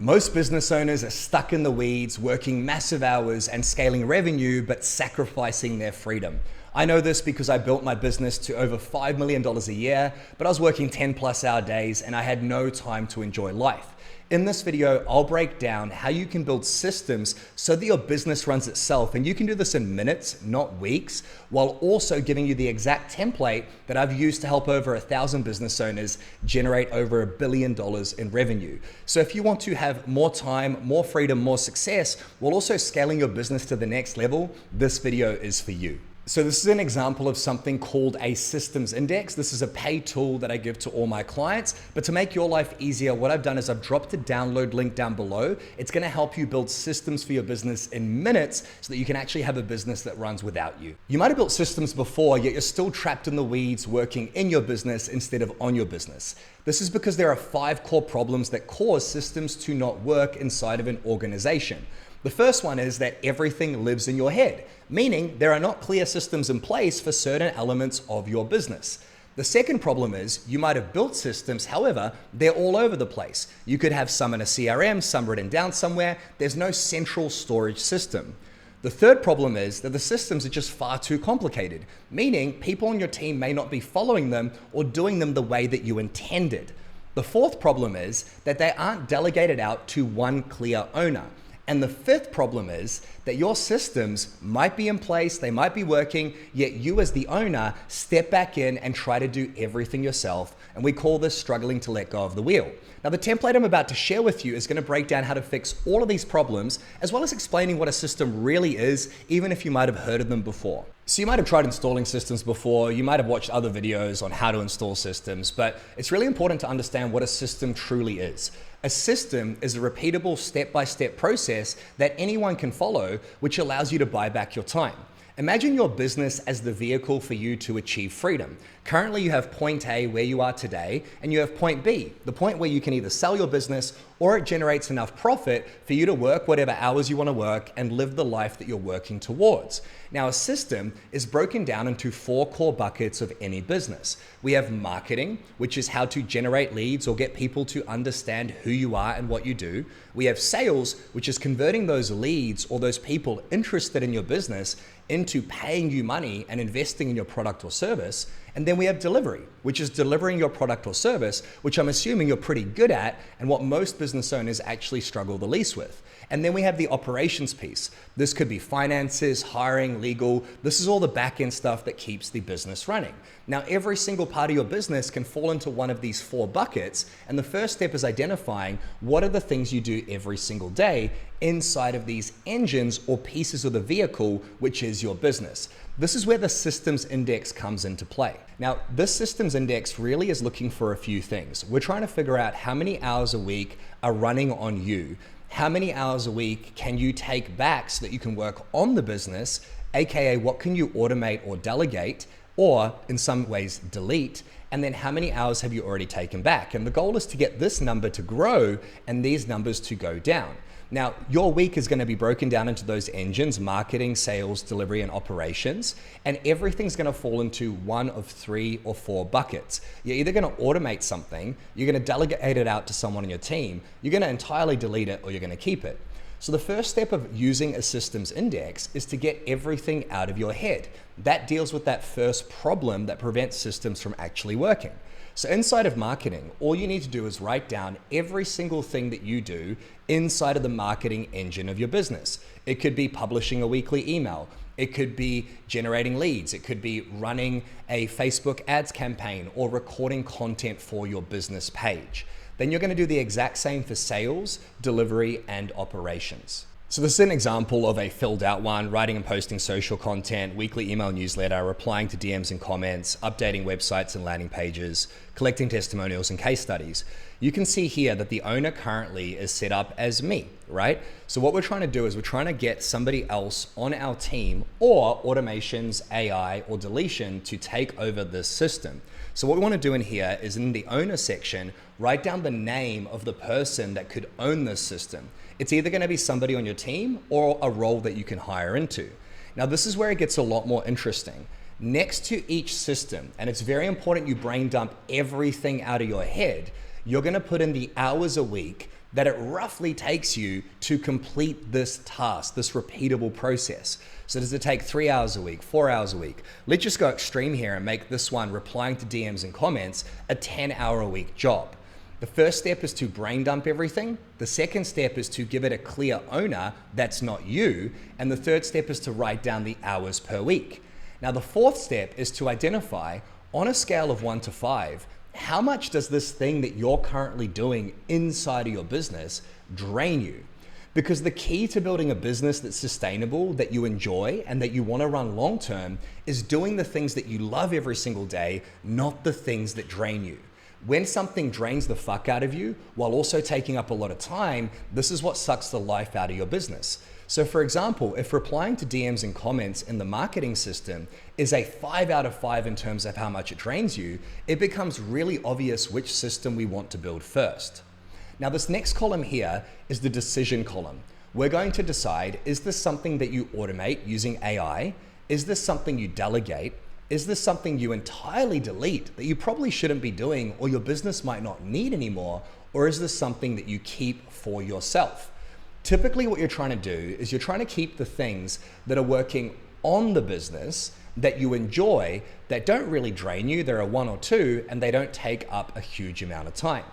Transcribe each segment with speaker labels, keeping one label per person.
Speaker 1: Most business owners are stuck in the weeds, working massive hours and scaling revenue, but sacrificing their freedom. I know this because I built my business to over $5 million a year, but I was working 10+ hour days and I had no time to enjoy life. In this video, I'll break down how you can build systems so that your business runs itself, and you can do this in minutes, not weeks, while also giving you the exact template that I've used to help over 1,000 business owners generate over $1 billion in revenue. So if you want to have more time, more freedom, more success, while also scaling your business to the next level, this video is for you. So this is an example of something called a systems index. This is a paid tool that I give to all my clients, but to make your life easier, what I've done is I've dropped a download link down below. It's gonna help you build systems for your business in minutes so that you can actually have a business that runs without you. You might've built systems before, yet you're still trapped in the weeds working in your business instead of on your business. This is because there are 5 core problems that cause systems to not work inside of an organization. The first one is that everything lives in your head, meaning there are not clear systems in place for certain elements of your business. The second problem is you might have built systems, however, they're all over the place. You could have some in a CRM, some written down somewhere. There's no central storage system. The third problem is that the systems are just far too complicated, meaning people on your team may not be following them or doing them the way that you intended. The fourth problem is that they aren't delegated out to one clear owner. And the fifth problem is that your systems might be in place, they might be working, yet you as the owner step back in and try to do everything yourself. And we call this struggling to let go of the wheel. Now, the template I'm about to share with you is going to break down how to fix all of these problems, as well as explaining what a system really is, even if you might have heard of them before. So you might have tried installing systems before, you might have watched other videos on how to install systems, but it's really important to understand what a system truly is. A system is a repeatable step-by-step process that anyone can follow, which allows you to buy back your time. Imagine your business as the vehicle for you to achieve freedom. Currently, you have point A where you are today, and you have point B, the point where you can either sell your business or it generates enough profit for you to work whatever hours you want to work and live the life that you're working towards. Now, a system is broken down into 4 core buckets of any business. We have marketing, which is how to generate leads or get people to understand who you are and what you do. We have sales, which is converting those leads or those people interested in your business into paying you money and investing in your product or service. And then we have delivery, which is delivering your product or service, which I'm assuming you're pretty good at and what most business owners actually struggle the least with. And then we have the operations piece. This could be finances, hiring, legal. This is all the back-end stuff that keeps the business running. Now, every single part of your business can fall into one of these 4 buckets. And the first step is identifying what are the things you do every single day inside of these engines or pieces of the vehicle, which is your business. This is where the systems index comes into play. Now, this systems index really is looking for a few things. We're trying to figure out how many hours a week are running on you. How many hours a week can you take back so that you can work on the business, aka what can you automate or delegate, or in some ways delete, and then how many hours have you already taken back? And the goal is to get this number to grow and these numbers to go down. Now, your week is going to be broken down into those engines: marketing, sales, delivery, and operations. And everything's going to fall into one of 3 or 4 buckets. You're either going to automate something, you're going to delegate it out to someone on your team, you're going to entirely delete it, or you're going to keep it. So the first step of using a systems index is to get everything out of your head. That deals with that first problem that prevents systems from actually working. So inside of marketing, all you need to do is write down every single thing that you do inside of the marketing engine of your business. It could be publishing a weekly email. It could be generating leads. It could be running a Facebook ads campaign or recording content for your business page. Then you're going to do the exact same for sales, delivery, and operations. So this is an example of a filled out one: writing and posting social content, weekly email newsletter, replying to DMs and comments, updating websites and landing pages, collecting testimonials and case studies. You can see here that the owner currently is set up as me, right? So what we're trying to do is we're trying to get somebody else on our team, or automations, AI, or deletion, to take over this system. So what we want to do in here is in the owner section, write down the name of the person that could own this system. It's either going to be somebody on your team or a role that you can hire into. Now, this is where it gets a lot more interesting. Next to each system, and it's very important you brain dump everything out of your head, you're going to put in the hours a week that it roughly takes you to complete this task, this repeatable process. So does it take 3 hours a week, 4 hours a week? Let's just go extreme here and make this one, replying to DMs and comments, a 10-hour-a-week job. The first step is to brain dump everything. The second step is to give it a clear owner that's not you. And the third step is to write down the hours per week. Now, the fourth step is to identify, on a scale of 1 to 5, how much does this thing that you're currently doing inside of your business drain you? Because the key to building a business that's sustainable, that you enjoy, and that you want to run long term is doing the things that you love every single day, not the things that drain you. When something drains the fuck out of you while also taking up a lot of time, this is what sucks the life out of your business. So for example, if replying to DMs and comments in the marketing system is a 5 out of 5 in terms of how much it drains you, it becomes really obvious which system we want to build first. Now this next column here is the decision column. We're going to decide, is this something that you automate using AI? Is this something you delegate? Is this something you entirely delete that you probably shouldn't be doing or your business might not need anymore? Or is this something that you keep for yourself? Typically what you're trying to do is you're trying to keep the things that are working on the business that you enjoy, that don't really drain you. There are 1 or 2 and they don't take up a huge amount of time.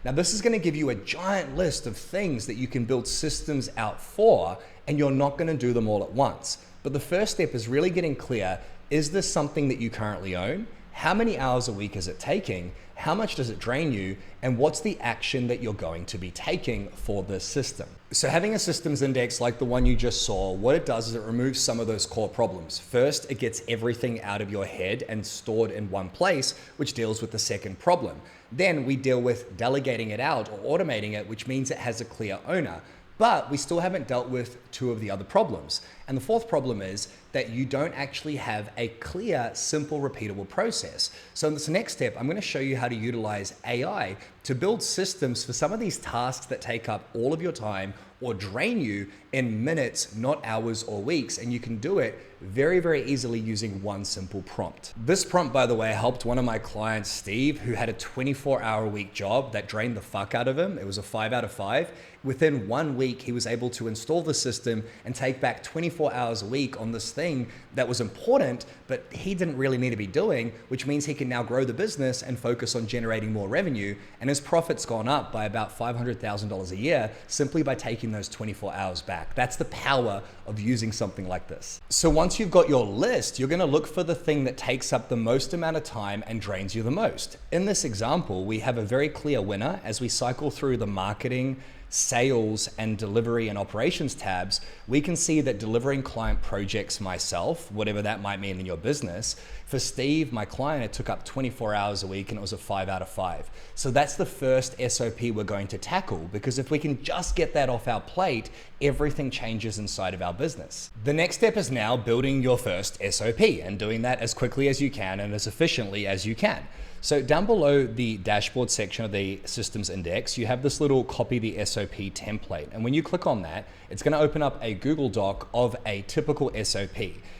Speaker 1: Now this is going to give you a giant list of things that you can build systems out for, and you're not going to do them all at once. But the first step is really getting clear, is this something that you currently own? How many hours a week is it taking? How much does it drain you? And what's the action that you're going to be taking for this system? So having a systems index like the one you just saw, what it does is it removes some of those core problems. First, it gets everything out of your head and stored in one place, which deals with the second problem. Then we deal with delegating it out or automating it, which means it has a clear owner. But we still haven't dealt with 2 of the other problems. And the fourth problem is that you don't actually have a clear, simple, repeatable process. So in this next step, I'm going to show you how to utilize AI to build systems for some of these tasks that take up all of your time or drain you in minutes, not hours or weeks. And you can do it very, very easily using one simple prompt. This prompt, by the way, helped one of my clients, Steve, who had a 24-hour-a-week job that drained the fuck out of him. It was a 5 out of 5. Within 1 week, he was able to install the system and take back 24 hours a week on this thing that was important, but he didn't really need to be doing, which means he can now grow the business and focus on generating more revenue. And his profit's gone up by about $500,000 a year simply by taking those 24 hours back. That's the power of using something like this. So once you've got your list, you're going to look for the thing that takes up the most amount of time and drains you the most. In this example, we have a very clear winner as we cycle through the marketing, sales, and delivery and operations tabs. We can see that delivering client projects myself, whatever that might mean in your business, for Steve, my client, it took up 24 hours a week and it was a 5 out of 5. So that's the first SOP we're going to tackle, because if we can just get that off our plate, everything changes inside of our business. The next step is now building your first SOP and doing that as quickly as you can and as efficiently as you can. So down below the dashboard section of the systems index, you have this little copy the SOP template. And when you click on that, it's going to open up a Google Doc of a typical SOP.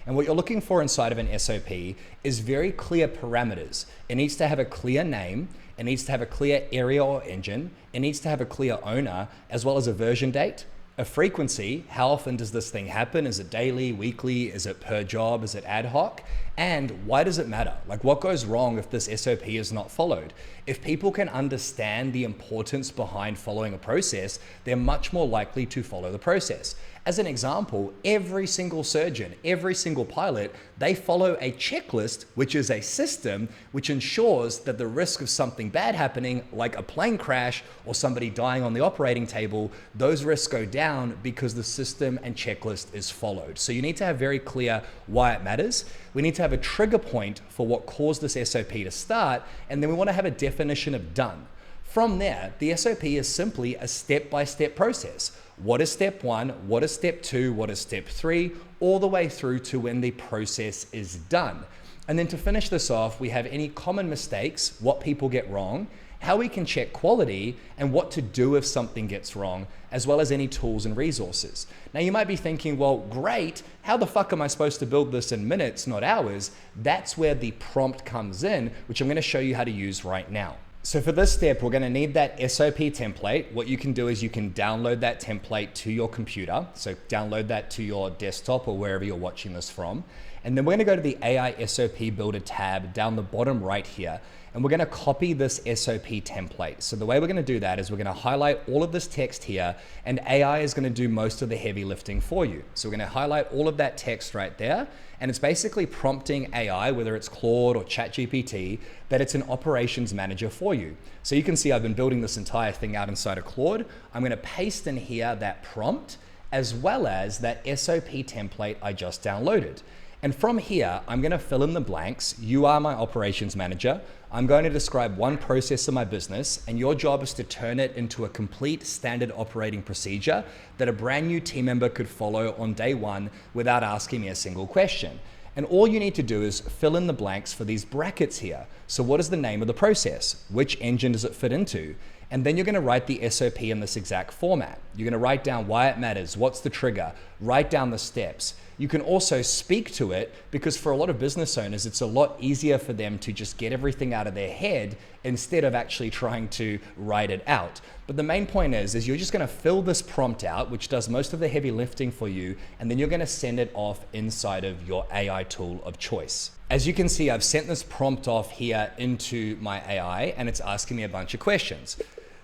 Speaker 1: And what you're looking for inside of an SOP is very clear parameters. It needs to have a clear name. It needs to have a clear area or engine. It needs to have a clear owner, as well as a version date, a frequency. How often does this thing happen? Is it daily, weekly? Is it per job? Is it ad hoc? And why does it matter? Like, what goes wrong if this SOP is not followed? If people can understand the importance behind following a process, they're much more likely to follow the process. As an example, every single surgeon, every single pilot, they follow a checklist, which is a system which ensures that the risk of something bad happening, like a plane crash or somebody dying on the operating table, those risks go down because the system and checklist is followed. So you need to have very clear why it matters. We need to have a trigger point for what caused this SOP to start, and then we want to have a definition of done. From there, the SOP is simply a step-by-step process. What is step 1? What is step 2? What is step 3? All the way through to when the process is done. And then to finish this off, we have any common mistakes, what people get wrong, how we can check quality, and what to do if something gets wrong, as well as any tools and resources. Now you might be thinking, well, great, how the fuck am I supposed to build this in minutes, not hours? That's where the prompt comes in, which I'm going to show you how to use right now. So for this step, we're gonna need that SOP template. What you can do is you can download that template to your computer. So download that to your desktop or wherever you're watching this from. And then we're gonna go to the AI SOP Builder tab down the bottom right here, and we're gonna copy this SOP template. So the way we're gonna do that is we're gonna highlight all of this text here, and AI is gonna do most of the heavy lifting for you. So we're gonna highlight all of that text right there, and it's basically prompting AI, whether it's Claude or ChatGPT, that it's an operations manager for you. So you can see I've been building this entire thing out inside of Claude. I'm gonna paste in here that prompt, as well as that SOP template I just downloaded. And from here, I'm gonna fill in the blanks. You are my operations manager. I'm going to describe one process of my business, and your job is to turn it into a complete standard operating procedure that a brand new team member could follow on day one without asking me a single question. And all you need to do is fill in the blanks for these brackets here. So what is the name of the process? Which engine does it fit into? And then you're gonna write the SOP in this exact format. You're gonna write down why it matters, what's the trigger, write down the steps. You can also speak to it, because for a lot of business owners, it's a lot easier for them to just get everything out of their head instead of actually trying to write it out. But the main point is you're just gonna fill this prompt out, which does most of the heavy lifting for you, and then you're gonna send it off inside of your AI tool of choice. As you can see, I've sent this prompt off here into my AI, and it's asking me a bunch of questions.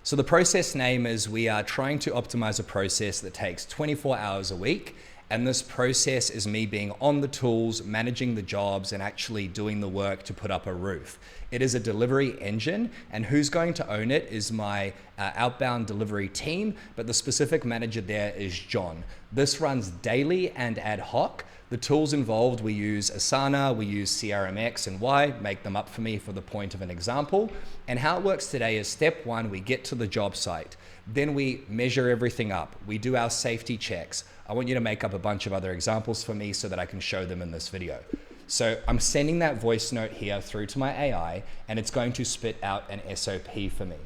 Speaker 1: So the process name is, we are trying to optimize a process that takes 24 hours a week. And this process is me being on the tools, managing the jobs, and actually doing the work to put up a roof. It is a delivery engine, and who's going to own it is my outbound delivery team, but the specific manager there is John. This runs daily and ad hoc. The tools involved, we use Asana, we use CRMX and Y, make them up for me for the point of an example. And how it works today is step one, we get to the job site. Then we measure everything up. We do our safety checks. I want you to make up a bunch of other examples for me so that I can show them in this video. So I'm sending that voice note here through to my AI, and it's going to spit out an SOP for me.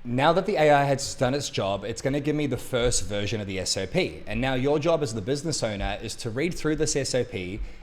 Speaker 1: Now that the AI has done its job, it's going to give me the first version of the SOP. And now your job as the business owner is to read through this SOP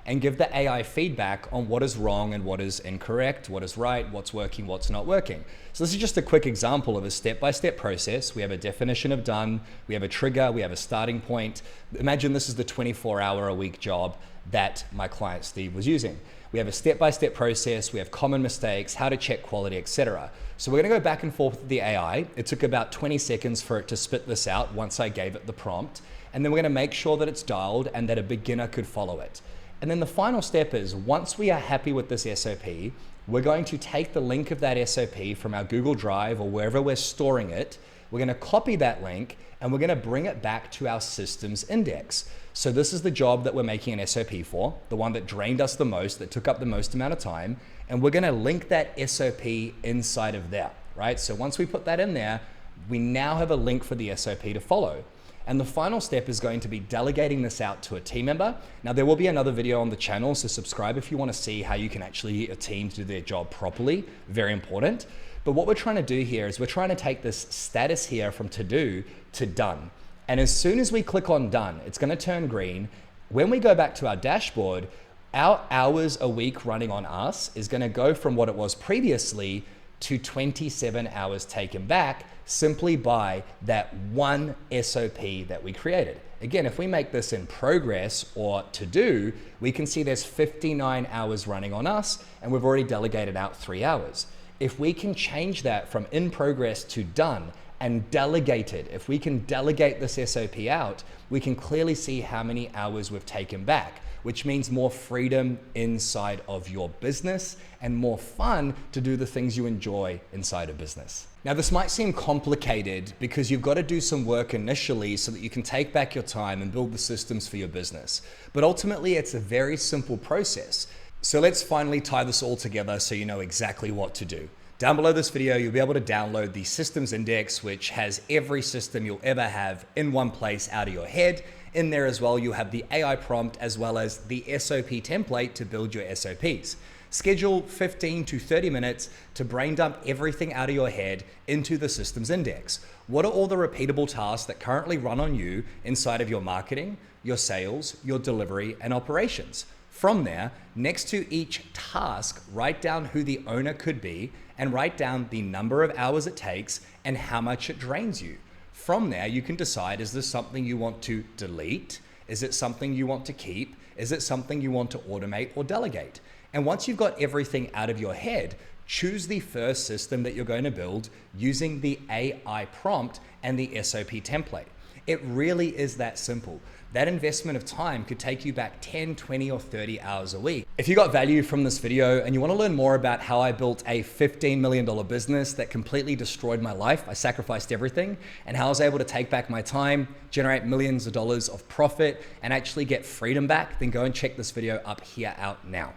Speaker 1: and give the AI feedback on what is wrong and what is incorrect, what is right, what's working, what's not working. So this is just a quick example of a step-by-step process. We have a definition of done, we have a trigger, we have a starting point. Imagine this is the 24-hour-a-week job that my client Steve was using. We have a step-by-step process, we have common mistakes, how to check quality, etc. So we're gonna go back and forth with the AI. It took about 20 seconds for it to spit this out once I gave it the prompt. And then we're gonna make sure that it's dialed and that a beginner could follow it. And then the final step is, once we are happy with this SOP, we're going to take the link of that SOP from our Google Drive or wherever we're storing it. We're gonna copy that link and we're gonna bring it back to our systems index. So this is the job that we're making an SOP for, the one that drained us the most, that took up the most amount of time, and we're gonna link that SOP inside of there, right? So once we put that in there, we now have a link for the SOP to follow. And the final step is going to be delegating this out to a team member. Now there will be another video on the channel, so subscribe if you wanna see how you can actually get a team to do their job properly, very important. But what we're trying to do here is we're trying to take this status here from to do to done. And as soon as we click on done, it's gonna turn green. When we go back to our dashboard, our hours a week running on us is gonna go from what it was previously to 27 hours taken back simply by that one SOP that we created. Again, if we make this in progress or to do, we can see there's 59 hours running on us, and we've already delegated out 3 hours. If we can change that from in progress to done and delegate it, if we can delegate this SOP out, we can clearly see how many hours we've taken back, which means more freedom inside of your business and more fun to do the things you enjoy inside a business. Now, this might seem complicated because you've got to do some work initially so that you can take back your time and build the systems for your business. But ultimately, it's a very simple process. So let's finally tie this all together so you know exactly what to do. Down below this video, you'll be able to download the systems index, which has every system you'll ever have in one place out of your head. In there as well, you have the AI prompt as well as the SOP template to build your SOPs. Schedule 15 to 30 minutes to brain dump everything out of your head into the systems index. What are all the repeatable tasks that currently run on you inside of your marketing, your sales, your delivery, and operations? From there, next to each task, write down who the owner could be and write down the number of hours it takes and how much it drains you. From there, you can decide, is this something you want to delete? Is it something you want to keep? Is it something you want to automate or delegate? And once you've got everything out of your head, choose the first system that you're going to build using the AI prompt and the SOP template. It really is that simple. That investment of time could take you back 10, 20, or 30 hours a week. If you got value from this video and you want to learn more about how I built a $15 million business that completely destroyed my life, I sacrificed everything, and how I was able to take back my time, generate millions of dollars of profit, and actually get freedom back, then go and check this video up here out now.